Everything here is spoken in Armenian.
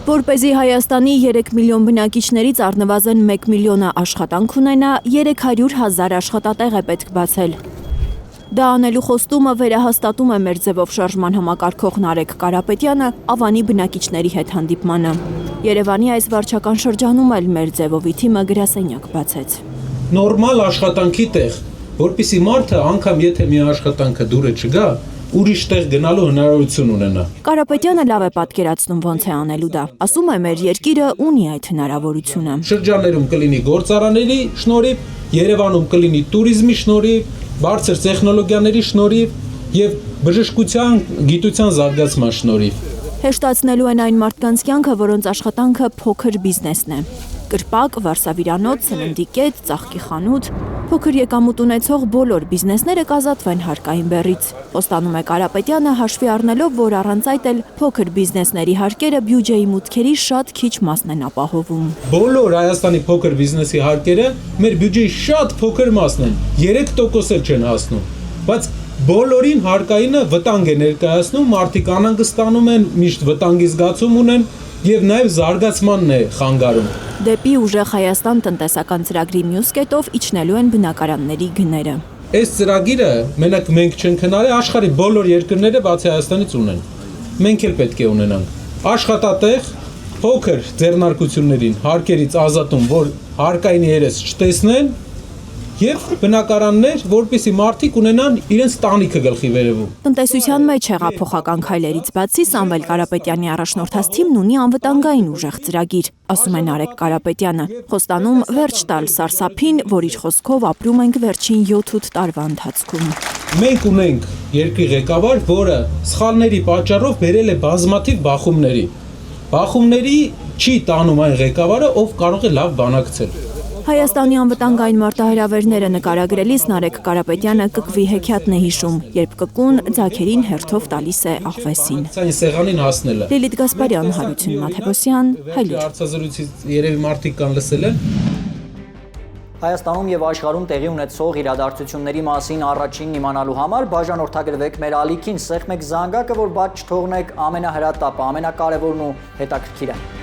Որպեսզի Հայաստանի 3 միլիոն բնակիչներից առնվազն 1 միլիոնը աշխատանք ունենա, 300,000 աշխատատեղ է պետք բացել։ Դա անելու խոստումը վերահաստատում է մեր ձևով շարժման համակարգող Նարեկ Կարապետյանը Ավանի բնակիչների հետ հանդիպմանը։ Երևանի այս վարչական շրջանում էլ մեր ձևովի թիմը գրասենյակ բացեց։ Նորմալ աշխատանքի տեղ, որպեսզի մարդը անգամ եթե մի աշխատանքը դուրը չգա, ուրիշ տեղ գնալու հնարավորություն ունենա։ Կարապետյանը լավ է պատկերացնում ոնց է անելու դա։ Ասում է մեր երկիրը ունի այդ հնարավորությունը։ Շրջաններում կլինի գործարանների շնորհիվ, Երևանում կլինի туриզմի շնորհիվ, բարձր տեխնոլոգիաների շնորհիվ եւ բժշկության գիտության զարգացման շնորհիվ։ Հեշտացնելու են այն մարդկանց կյանքը, որոնց աշխատանքը փոքր բիզնեսն է։ Կրպակ, վարսավիրանոց, սննդի կետ, ծաղկի խանութ, փոքր եկամուտ ունեցող բոլոր բիզնեսները կազատվեն հարկային բեռից։ Խոստանում է Կարապետյանը հաշվի առնելով, որ առանց այդ էլ փոքր բիզնեսների հարկերը բյուջեի մուտքերի շատ քիչ մասն են ապահովում։ Բոլոր Հայաստանի փոքր բիզնեսի հարկերը մեր բյուջեի շատ փոքր մասն են, 3% էլ չեն հասնում, բայց բոլորին հարկայինը վտանգ է ներկայացնում, մարդիկ անհանգստանում են, միշտ վտանգի զգացում ունեն եւ նաեւ զարգացմանն է խանգարում։ Դեպի ուժեղ Հայաստան տնտեսական ծրագրի մյուս կետով իջնելու են բնակարանների գները։ Այս ծրագիրը մենակ մենք չենք հնարել, աշխարհի բոլոր երկրները բացի Հայաստանից ունեն։ Մենք էլ պետք է ունենանք աշխատատեղ, փոքր ձեռնարկություններին հարկերից ազատում, որ հարկային երես չտեսնեն, եւ բնակարաններ, որպեսզի մարդիկ ունենան իրենց տանիքը գլխի վերևում։ Տնտեսության մեջ հեղափոխական քայլերից բացի Սամվել Կարապետյանի առաջնորդած թիմն ունի անվտանգային ուժեղ ծրագիր, ասում է Նարեկ Կարապետյանը, խոստանում վերջ տալ սարսափին, որ իր խոսքով ապրում ենք վերջին 7-8 տարվա ընթացքում։ Մենք ունենք երկրի ղեկավար, որը սխալների պատճառով բերել է բազմաթիվ բախումների։ Բախումների չի տանում այն ղեկավարը, ով կարող է լավ բանակցել։ Հայաստանի անվտանգային մարտահրավերները նկարագրելիս Նարեկ Կարապետյանը կկվի հեքիաթն է հիշում, երբ կկուն ձագերին հերթով տալիս է աղվեսին։ Այն սեղանին հասնելը։ Լիլիթ Գասպարյան, Հարություն Մաթեոսյան, Հայլուր։ Հարցազրույցից երևի մարդիկ կան լսել են։ Հայաստանում եւ աշխարհում տեղի ունեցող իրադարձությունների մասին առաջինն իմանալու համար բաժանորդագրվեք մեր ալիքին, սեղմեք զանգակը, որ բաց չթողնեք ամենահրատապը, ամենակարևորն ու հետաքրքիրը։